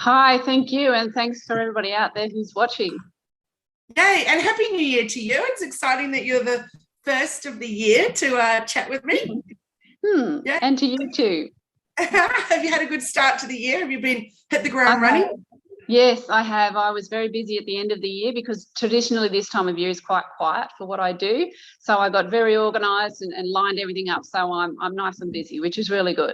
Hi, thank you, and thanks for everybody out there who's watching. Yay, and Happy New Year to you. It's exciting that you're the first of the year to chat with me. Yeah. And to you too. Have you had a good start to the year? Have you been hit the I ground running? have. Yes, I have. I was very busy at the end of the year because traditionally this time of year is quite quiet for what I do. So I got very organised and lined everything up. So I'm nice and busy, which is really good.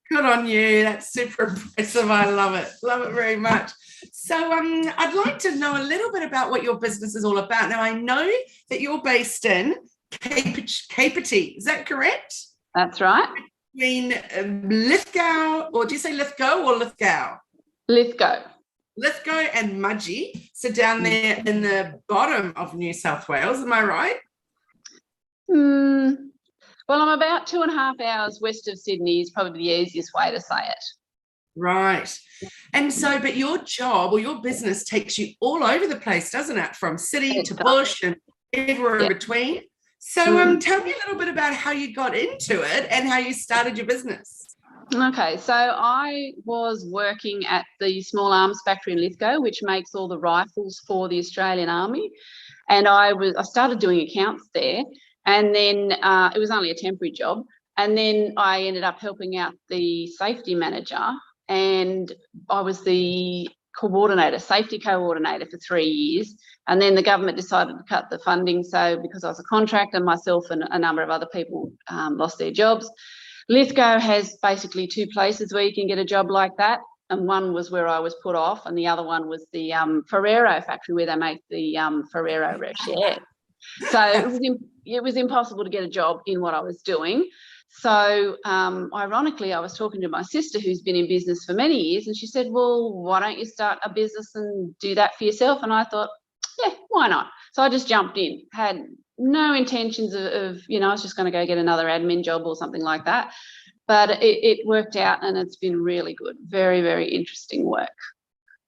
Good on you. That's super impressive. I love it. Love it very much. So I'd like to know a little bit about what your business is all about. Now, I know that you're based in Capity. Is that correct? That's right. Between Lithgow, or do you say Lithgow or Lithgow? Lithgow. Lithgow and Mudgee. So down there in the bottom of New South Wales, am I right? Well, I'm about 2.5 hours west of Sydney is probably the easiest way to say it. Right. And so, but your job or your business takes you all over the place, doesn't it? From city to bush and everywhere in between. So tell me a little bit about how you got into it and how you started your business. Okay, so I was working at the small arms factory in Lithgow, which makes all the rifles for the Australian Army. And I started doing accounts there. And then it was only a temporary job. And then I ended up helping out the safety manager, and I was the safety coordinator for 3 years. And then the government decided to cut the funding. So because I was a contractor, myself and a number of other people lost their jobs. Lithgow has basically 2 places where you can get a job like that. And one was where I was put off, and the other one was the Ferrero factory where they make the Ferrero Rocher. So it was impossible to get a job in what I was doing. So ironically, I was talking to my sister who's been in business for many years, and she said, well, why don't you start a business and do that for yourself? And I thought, yeah, why not? So I just jumped in, had no intentions of I was just going to go get another admin job or something like that. But it worked out, and it's been really good. Very, very interesting work.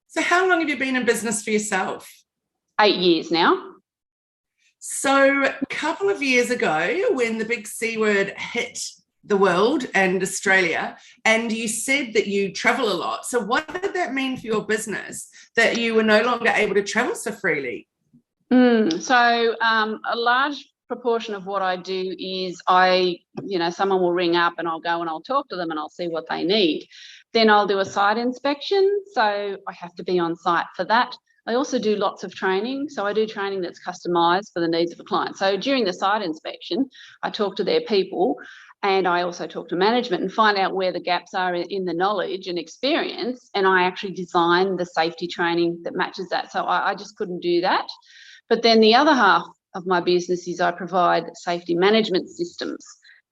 So how long have you been in business for yourself? 8 years now. So a couple of years ago, when the big C word hit the world and Australia, and you said that you travel a lot. So what did that mean for your business, that you were no longer able to travel so freely? So a large proportion of what I do is someone will ring up and I'll go and I'll talk to them and I'll see what they need. Then I'll do a site inspection. So I have to be on site for that. I also do lots of training. So I do training that's customised for the needs of a client. So during the site inspection, I talk to their people, and I also talk to management and find out where the gaps are in the knowledge and experience. And I actually design the safety training that matches that. So I just couldn't do that. But then the other half of my business is I provide safety management systems.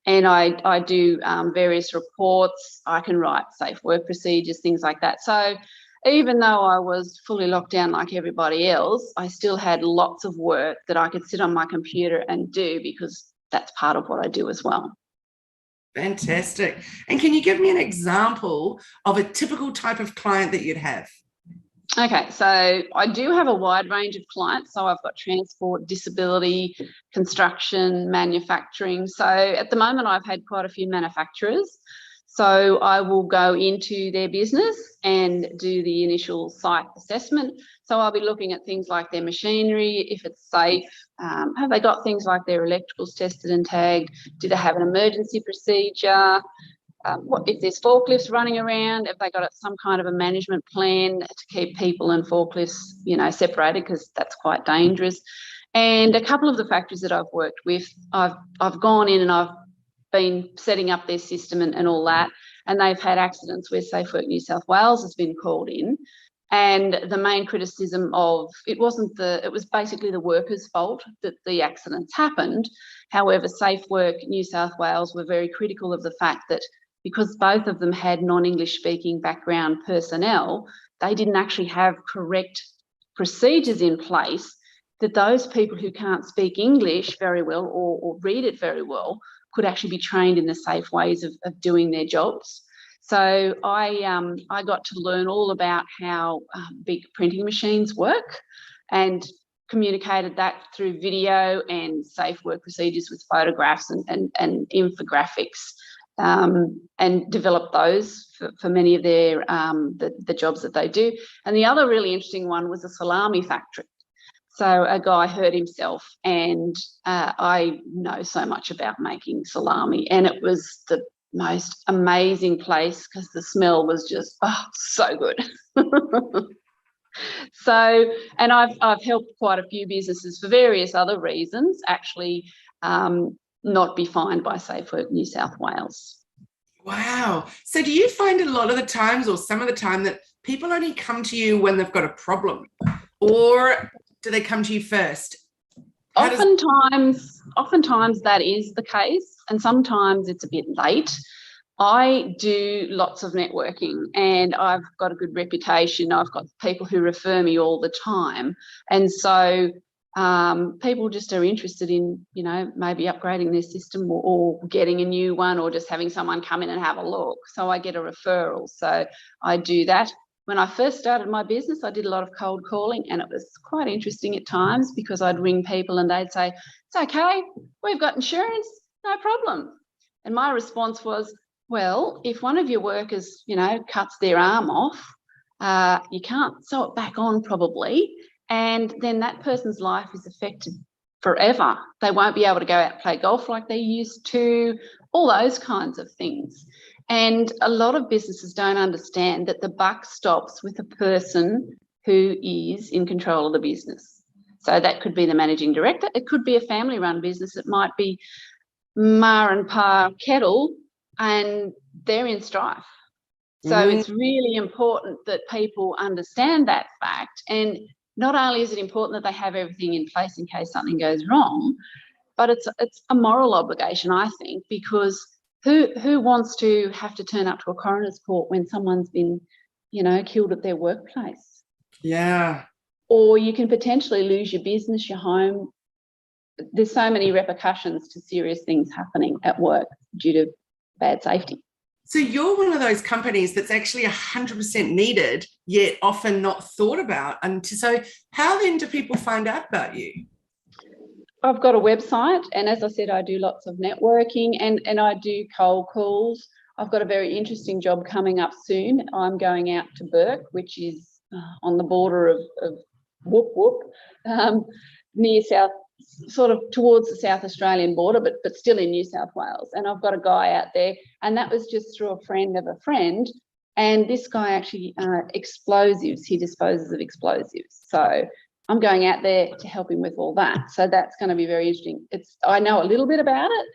And I do various reports. I can write safe work procedures, things like that. So even though I was fully locked down like everybody else, I still had lots of work that I could sit on my computer and do, because that's part of what I do as well. Fantastic. And can you give me an example of a typical type of client that you'd have? Okay, so I do have a wide range of clients. So I've got transport, disability, construction, manufacturing. So at the moment, I've had quite a few manufacturers. So I will go into their business and do the initial site assessment. So I'll be looking at things like their machinery, if it's safe, have they got things like their electricals tested and tagged, do they have an emergency procedure, if there's forklifts running around, have they got some kind of a management plan to keep people and forklifts, separated, because that's quite dangerous. And a couple of the factories that I've worked with, I've gone in and I've been setting up their system and all that, and they've had accidents where Safe Work New South Wales has been called in, and the main criticism of it was basically the workers' fault that the accidents happened. However, Safe Work New South Wales were very critical of the fact that because both of them had non-English speaking background personnel, they didn't actually have correct procedures in place, that those people who can't speak English very well or read it very well could actually be trained in the safe ways of doing their jobs. So I got to learn all about how big printing machines work, and communicated that through video and safe work procedures with photographs and infographics, and developed those for many of their the jobs that they do. And the other really interesting one was a salami factory. So a guy hurt himself, and I know so much about making salami, and it was the most amazing place because the smell was just so good. So, and I've helped quite a few businesses for various other reasons actually not be fined by Safe Work New South Wales. Wow. So do you find a lot of the times, or some of the time, that people only come to you when they've got a problem, or do they come to you first? Oftentimes that is the case, and sometimes it's a bit late. I do lots of networking, and I've got a good reputation. I've got people who refer me all the time, and so people just are interested in, maybe upgrading their system or getting a new one, or just having someone come in and have a look. So I get a referral. So I do that. When I first started my business, I did a lot of cold calling, and it was quite interesting at times because I'd ring people and they'd say, "It's okay, we've got insurance, no problem." And my response was, "Well, if one of your workers, cuts their arm off, you can't sew it back on probably, and then that person's life is affected forever. They won't be able to go out and play golf like they used to," all those kinds of things. And a lot of businesses don't understand that the buck stops with the person who is in control of the business. So that could be the managing director. It could be a family-run business. It might be ma and pa kettle, and they're in strife. So it's really important that people understand that fact. And not only is it important that they have everything in place in case something goes wrong, but it's a moral obligation, I think, because who wants to have to turn up to a coroner's court when someone's been, killed at their workplace? Yeah. Or you can potentially lose your business, your home. There's so many repercussions to serious things happening at work due to bad safety. So you're one of those companies that's actually 100% needed, yet often not thought about. And so how then do people find out about you? I've got a website, and as I said, I do lots of networking and I do cold calls. I've got a very interesting job coming up soon. I'm going out to Burke, which is on the border of whoop whoop, near South, sort of towards the South Australian border, but still in New South Wales. And I've got a guy out there, and that was just through a friend of a friend. And this guy actually explosives, he disposes of explosives. So I'm going out there to help him with all that. So that's going to be very interesting. I know a little bit about it,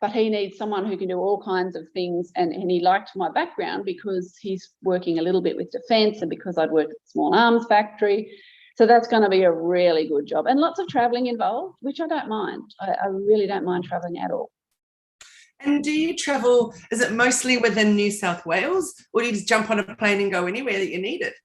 but he needs someone who can do all kinds of things. And he liked my background because he's working a little bit with defence, and because I'd worked at a small arms factory. So that's going to be a really good job, and lots of travelling involved, which I don't mind. I really don't mind travelling at all. And do you travel, is it mostly within New South Wales, or do you just jump on a plane and go anywhere that you need it?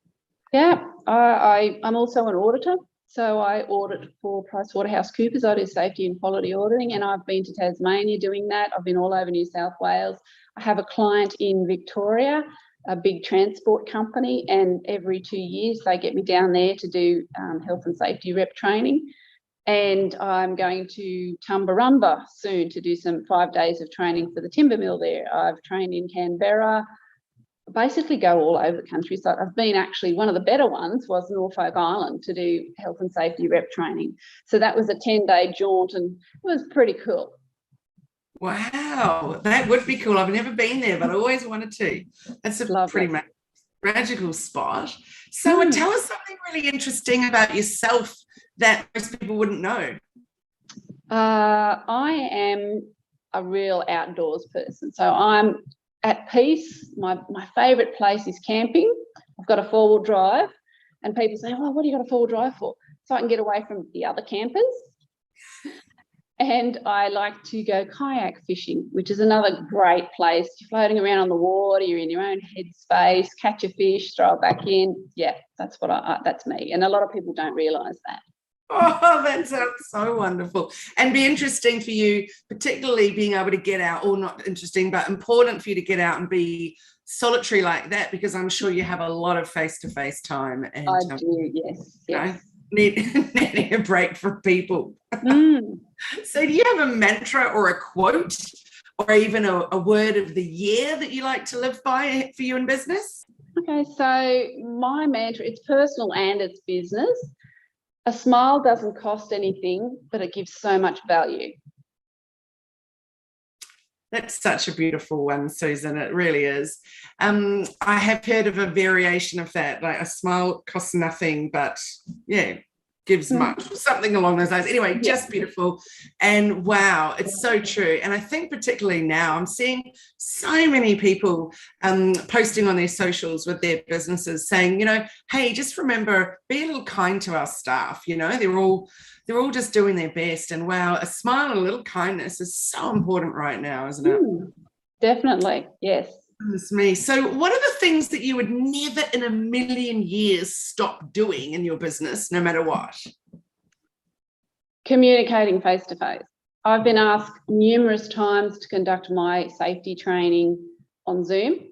Yeah, I'm also an auditor. So I audit for PricewaterhouseCoopers. I do safety and quality auditing, and I've been to Tasmania doing that. I've been all over New South Wales. I have a client in Victoria, a big transport company, and every 2 years they get me down there to do health and safety rep training. And I'm going to Tumbarumba soon to do some 5 days of training for the timber mill there. I've trained in Canberra, basically go all over the country. So I've been, actually, one of the better ones was Norfolk Island to do health and safety rep training. So that was a 10-day jaunt, and it was pretty cool. Wow, that would be cool. I've never been there, but I always wanted to. That's a pretty magical spot. So tell us something really interesting about yourself that most people wouldn't know. I am a real outdoors person. So I'm at peace. My favourite place is camping. I've got a 4-wheel drive, and people say, "Oh, what do you got a 4-wheel drive for?" So I can get away from the other campers. And I like to go kayak fishing, which is another great place. You're floating around on the water, you're in your own headspace, catch a fish, throw it back in. Yeah, that's that's me. And a lot of people don't realise that. Oh, that sounds so wonderful. And be interesting for you, particularly being able to get out, or not interesting, but important for you to get out and be solitary like that, because I'm sure you have a lot of face-to-face time. And I do, yes. Needing a break from people. So do you have a mantra or a quote or even a word of the year that you like to live by for you in business? Okay, so my mantra, it's personal and it's business. A smile doesn't cost anything, but it gives so much value. That's such a beautiful one, Susan. It really is. I have heard of a variation of that, like a smile costs nothing, but yeah, gives much, something along those lines. Anyway, just beautiful. And wow, it's so true. And I think particularly now I'm seeing so many people posting on their socials with their businesses saying, hey, just remember, be a little kind to our staff. They're all just doing their best. And wow, a smile and a little kindness is so important right now, isn't it? Definitely, yes. Goodness me. So what are the things that you would never in a million years stop doing in your business, no matter what? Communicating face to face. I've been asked numerous times to conduct my safety training on Zoom.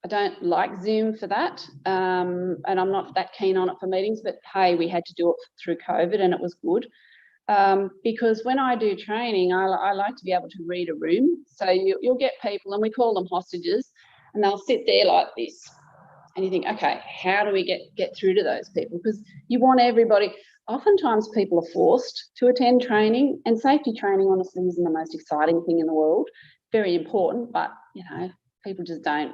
I don't like Zoom for that, and I'm not that keen on it for meetings, but hey, we had to do it through COVID and it was good. Because when I do training, I like to be able to read a room. So you'll get people, and we call them hostages, and they'll sit there like this. And you think, okay, how do we get through to those people? Because you want everybody. Oftentimes people are forced to attend training, and safety training honestly isn't the most exciting thing in the world. Very important, but people just don't.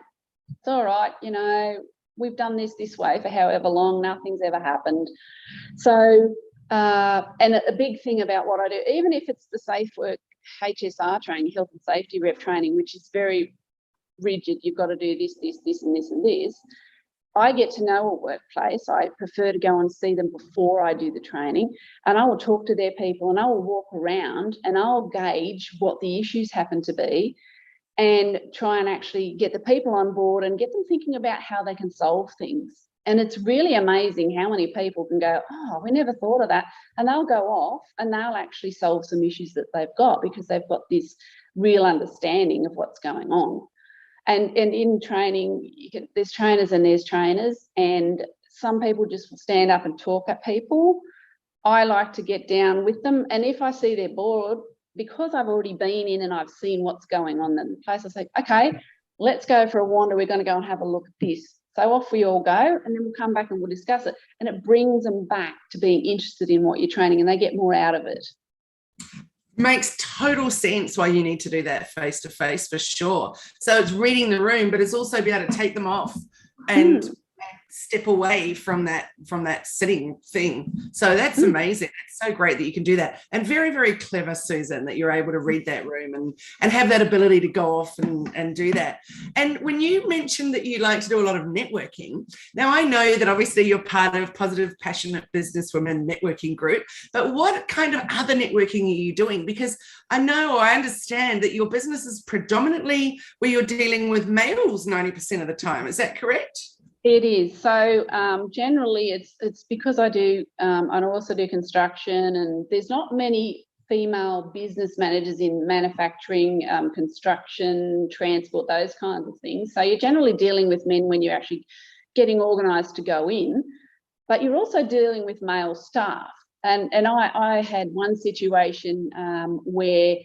It's all right, we've done this way for however long, nothing's ever happened. So and a big thing about what I do, even if it's the safe work HSR training, health and safety rep training, which is very rigid, you've got to do this, and this. I get to know a workplace. I prefer to go and see them before I do the training, and I will talk to their people and I will walk around and I'll gauge what the issues happen to be and try and actually get the people on board and get them thinking about how they can solve things. And it's really amazing how many people can go, oh, we never thought of that. And they'll go off and they'll actually solve some issues that they've got because they've got this real understanding of what's going on. And in training, there's trainers and there's trainers, and some people just stand up and talk at people. I like to get down with them. And if I see they're bored, because I've already been in and I've seen what's going on in the place, I say, okay, let's go for a wander. We're going to go and have a look at this. So off we all go, and then we'll come back and we'll discuss it. And it brings them back to being interested in what you're training, and they get more out of it. Makes total sense why you need to do that face-to-face for sure. So it's reading the room, but it's also be able to take them off and step away from that sitting thing. So that's amazing. It's so great that you can do that, and very, very clever, Susan, that you're able to read that room and have that ability to go off and do that. And when you mentioned that you like to do a lot of networking, now I know that obviously you're part of Positive Passionate Businesswomen networking group, but what kind of other networking are you doing? Because I understand that your business is predominantly where you're dealing with males 90% of the time. Is that correct? It is. So generally it's because I do, I also do construction, and there's not many female business managers in manufacturing, construction, transport, those kinds of things. So you're generally dealing with men when you're actually getting organised to go in, but you're also dealing with male staff. And I had one situation where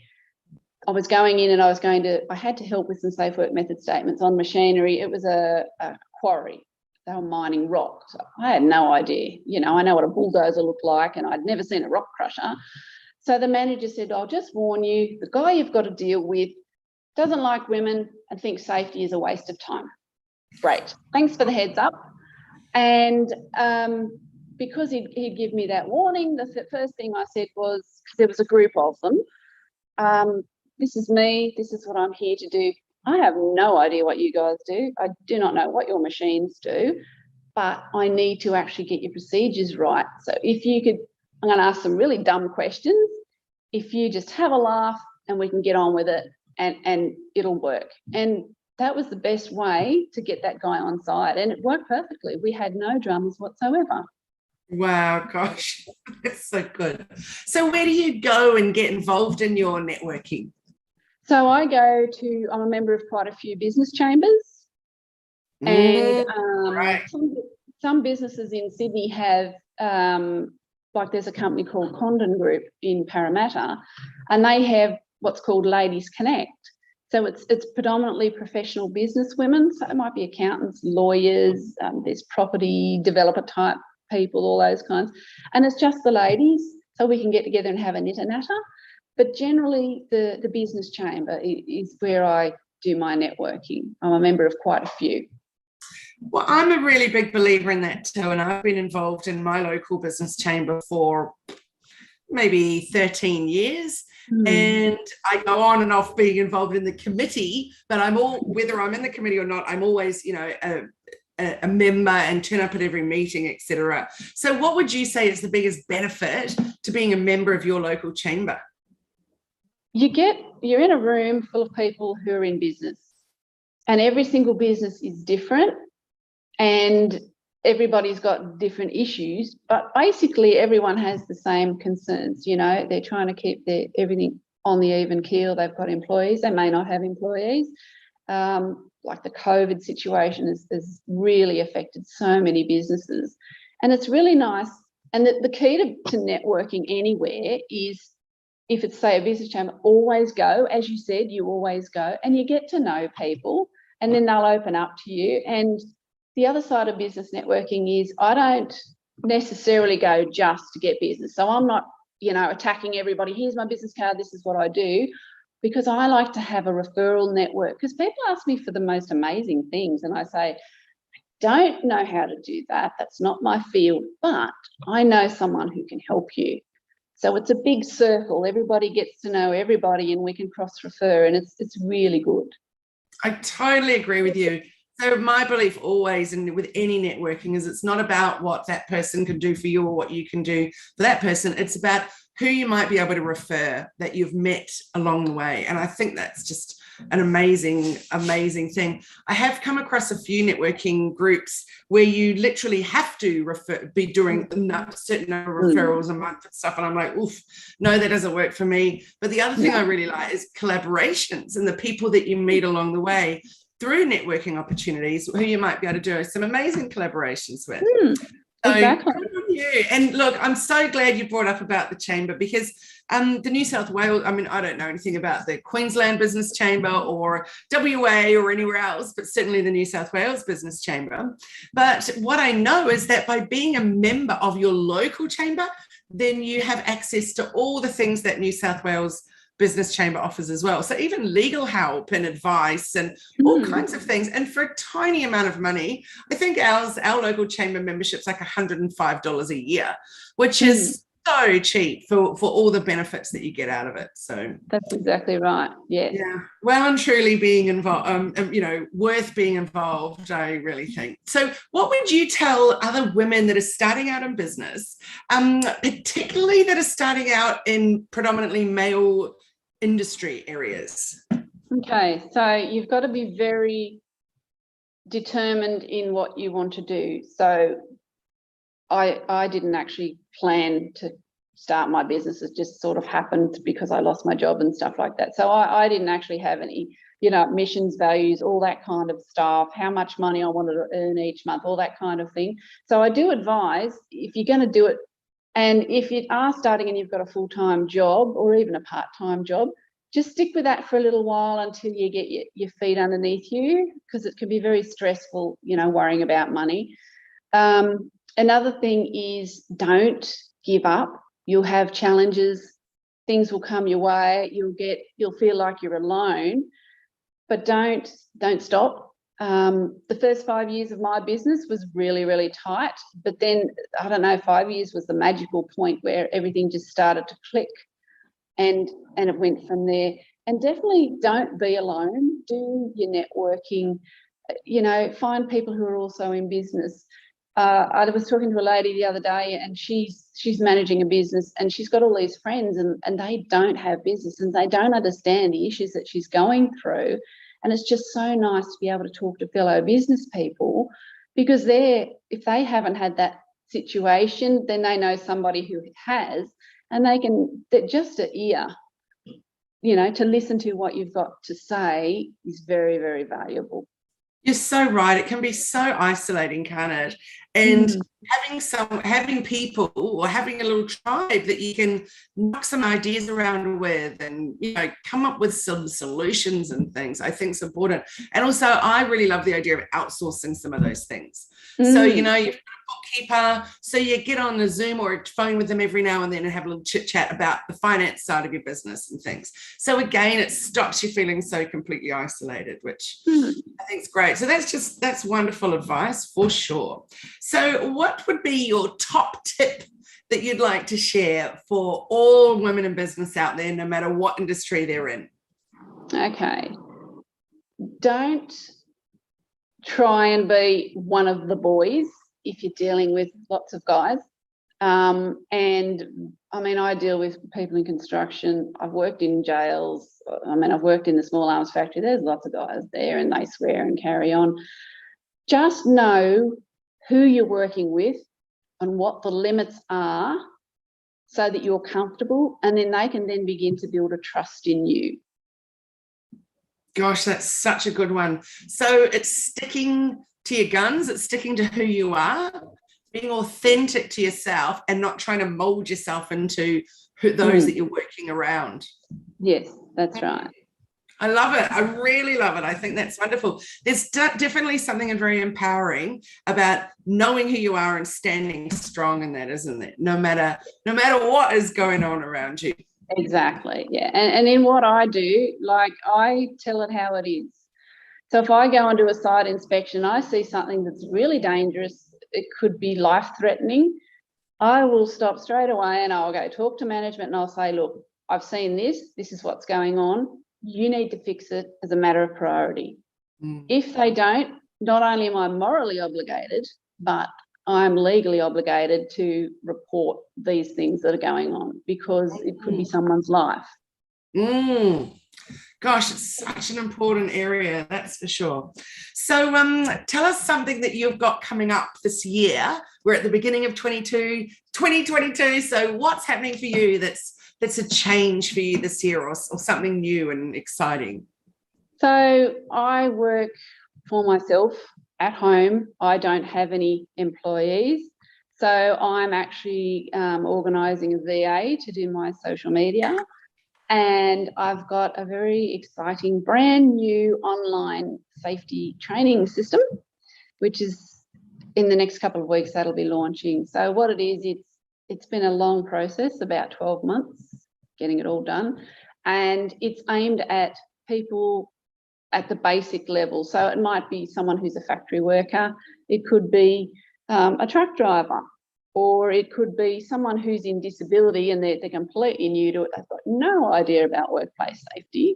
I was going in and I had to help with some safe work method statements on machinery. It was a quarry. They were mining rock. So I had no idea. I know what a bulldozer looked like, and I'd never seen a rock crusher. So the manager said, I'll just warn you, the guy you've got to deal with doesn't like women and thinks safety is a waste of time. Great. Thanks for the heads up. And because he'd give me that warning, the first thing I said was, because there was a group of them, this is me, this is what I'm here to do. I have no idea what you guys do. I do not know what your machines do, but I need to actually get your procedures right. So if you could, I'm going to ask some really dumb questions. If you just have a laugh and we can get on with it, and it'll work. And that was the best way to get that guy on side, and it worked perfectly. We had no dramas whatsoever. Wow, gosh, that's so good. So where do you go and get involved in your networking? So I'm a member of quite a few business chambers, and right. some businesses in Sydney have, like there's a company called Condon Group in Parramatta, and they have what's called Ladies Connect. So it's predominantly professional business women. So it might be accountants, lawyers, there's property developer type people, all those kinds. And it's just the ladies, so we can get together and have a knitter natter. But generally the business chamber is where I do my networking. I'm a member of quite a few. Well, I'm a really big believer in that too, and I've been involved in my local business chamber for maybe 13 years. And I go on and off being involved in the committee, but whether I'm in the committee or not, I'm always, a member and turn up at every meeting, etc. So what would you say is the biggest benefit to being a member of your local chamber? You're in a room full of people who are in business, and every single business is different, and everybody's got different issues, but basically everyone has the same concerns. They're trying to keep everything on the even keel. They've got employees, they may not have employees. Like the COVID situation has really affected so many businesses, and it's really nice. And the key to networking anywhere is, if it's, say, a business chamber, always go. As you said, you always go, and you get to know people, and then they'll open up to you. And the other side of business networking is, I don't necessarily go just to get business. So I'm not, attacking everybody. Here's my business card. This is what I do, because I like to have a referral network, because people ask me for the most amazing things. And I say, I don't know how to do that. That's not my field, but I know someone who can help you. So it's a big circle. Everybody gets to know everybody, and we can cross-refer, and it's really good. I totally agree with you. So my belief always, and with any networking, is it's not about what that person can do for you or what you can do for that person. It's about who you might be able to refer that you've met along the way. And I think that's just an amazing, amazing thing. I have come across a few networking groups where you literally have to be doing a certain number of referrals a month and stuff. And I'm like, oof, no, that doesn't work for me. But the other thing I really like is collaborations, and the people that you meet along the way through networking opportunities, who you might be able to do some amazing collaborations with. Exactly. And look, I'm so glad you brought up about the chamber, because the New South Wales, I don't know anything about the Queensland Business Chamber or WA or anywhere else, but certainly the New South Wales Business Chamber. But what I know is that by being a member of your local chamber, then you have access to all the things that New South Wales Business Chamber offers as well. So even legal help and advice and all kinds of things. And for a tiny amount of money, I think our local chamber membership's like $105 a year, which is so cheap for all the benefits that you get out of it. So that's exactly right. Yeah. Well and truly being involved, worth being involved, I really think. So what would you tell other women that are starting out in business, particularly that are starting out in predominantly male industry areas? Okay, so you've got to be very determined in what you want to do. So I didn't actually plan to start my business. It just sort of happened because I lost my job and stuff like that. So I didn't actually have any, missions, values, all that kind of stuff, how much money I wanted to earn each month, all that kind of thing. So I do advise, if you're going to do it, and if you are starting and you've got a full-time job or even a part-time job, just stick with that for a little while until you get your feet underneath you, because it can be very stressful, worrying about money. Another thing is, don't give up. You'll have challenges. Things will come your way. You'll feel like you're alone, but don't stop. The first 5 years of my business was really, really tight, but then, 5 years was the magical point where everything just started to click, and it went from there. And definitely don't be alone. Do your networking, find people who are also in business. I was talking to a lady the other day, and she's managing a business, and she's got all these friends, and they don't have business, and they don't understand the issues that she's going through. And it's just so nice to be able to talk to fellow business people, because if they haven't had that situation, then they know somebody who has, and they're just an ear, to listen to what you've got to say is very, very valuable. You're so right. It can be so isolating, can't it? And having people or having a little tribe that you can knock some ideas around with and come up with some solutions and things, I think is important. And also I really love the idea of outsourcing some of those things. So you've got a bookkeeper, so you get on a Zoom or a phone with them every now and then and have a little chit chat about the finance side of your business and things. So again, it stops you feeling so completely isolated, which I think is great. So that's wonderful advice for sure. So what would be your top tip that you'd like to share for all women in business out there, no matter what industry they're in? Okay. Don't try and be one of the boys if you're dealing with lots of guys. And I mean, I deal with people in construction. I've worked in jails. I mean, I've worked in the small arms factory. There's lots of guys there and they swear and carry on. Just know who you're working with and what the limits are so that you're comfortable, and then they can then begin to build a trust in you. Gosh, that's such a good one. So it's sticking to your guns, it's sticking to who you are, being authentic to yourself and not trying to mold yourself into those that you're working around. Yes, that's right. I love it. I really love it. I think that's wonderful. There's definitely something very empowering about knowing who you are and standing strong in that, isn't it? No matter what is going on around you. Exactly, yeah. And in what I do, like, I tell it how it is. So if I go and do a site inspection, I see something that's really dangerous, it could be life-threatening, I will stop straight away and I'll go talk to management and I'll say, look, I've seen this is what's going on. You need to fix it as a matter of priority. If they don't, not only am I morally obligated, but I'm legally obligated to report these things that are going on, because it could be someone's life. Gosh, it's such an important area, that's for sure. So tell us something that you've got coming up this year. We're at the beginning of 2022. So what's happening for you that's a change for you this year, or something new and exciting? So I work for myself at home. I don't have any employees. So I'm actually organising a VA to do my social media. And I've got a very exciting brand new online safety training system, which is in the next couple of weeks that'll be launching. So what it is, it's been a long process, about 12 months, getting it all done. And it's aimed at people at the basic level. So it might be someone who's a factory worker. It could be a truck driver, or it could be someone who's in disability and they're completely new to it. They've got no idea about workplace safety.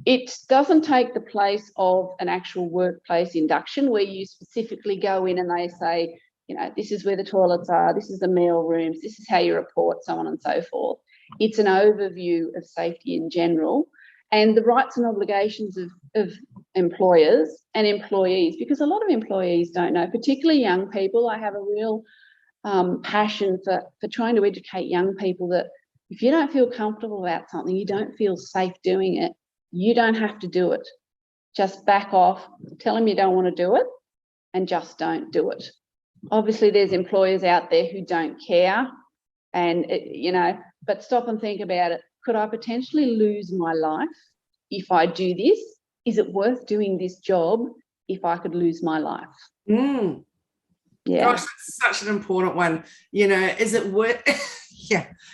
It doesn't take the place of an actual workplace induction where you specifically go in and they say, you know, this is where the toilets are, this is the meal rooms, this is how you report, so on and so forth. It's an overview of safety in general and the rights and obligations of employers and employees, because a lot of employees don't know, particularly young people. I have a real passion for trying to educate young people that if you don't feel comfortable about something, you don't feel safe doing it, you don't have to do it. Just back off, tell them you don't want to do it, and just don't do it. Obviously, there's employers out there who don't care, and but stop and think about it. Could I potentially lose my life if I do this? Is it worth doing this job if I could lose my life? Yeah. Gosh, that's such an important one. You know, is it worth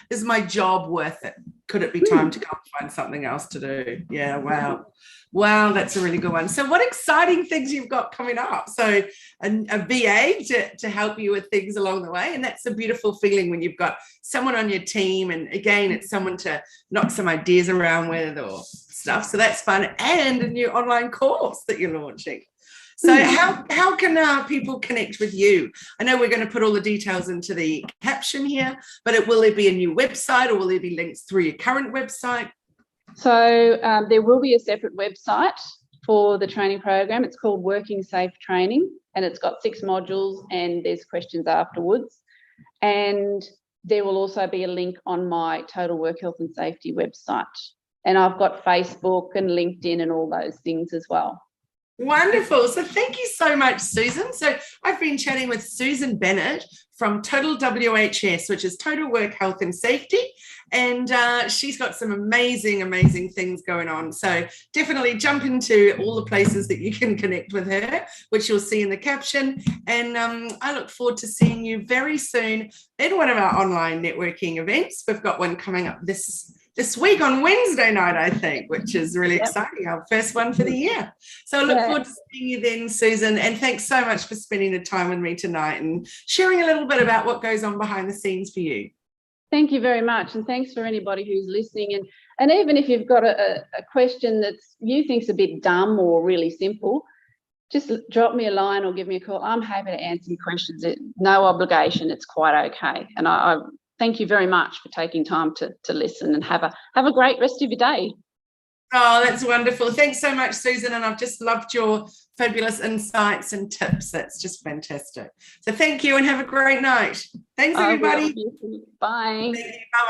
is my job worth it? Could it be time to go and find something else to do? Yeah, wow, that's a really good one. So what exciting things you've got coming up? So a VA to help you with things along the way, and that's a beautiful feeling when you've got someone on your team, and again, it's someone to knock some ideas around with or stuff. So that's fun, and a new online course that you're launching. So how can people connect with you? I know we're going to put all the details into the caption here, but will there be a new website, or will there be links through your current website? So there will be a separate website for the training program. It's called Working Safe Training, and it's got 6 modules and there's questions afterwards. And there will also be a link on my Total Work Health and Safety website. And I've got Facebook and LinkedIn and all those things as well. Wonderful. So thank you so much, Susan. So I've been chatting with Susan Bennett from Total WHS, which is Total Work Health and Safety. And she's got some amazing, amazing things going on. So definitely jump into all the places that you can connect with her, which you'll see in the caption. And I look forward to seeing you very soon in one of our online networking events. We've got one coming up this week on Wednesday night, I think, which is really exciting, our first one for the year. So I look forward to seeing you then, Susan, and thanks so much for spending the time with me tonight and sharing a little bit about what goes on behind the scenes for you. Thank you very much, and thanks for anybody who's listening. And even if you've got a question that you think's a bit dumb or really simple, just drop me a line or give me a call. I'm happy to answer your questions. No obligation. It's quite okay. And I thank you very much for taking time to listen, and have a great rest of your day. Oh, that's wonderful. Thanks so much, Susan. And I've just loved your fabulous insights and tips. That's just fantastic. So thank you and have a great night. Thanks, everybody. Bye. Thank you. Bye.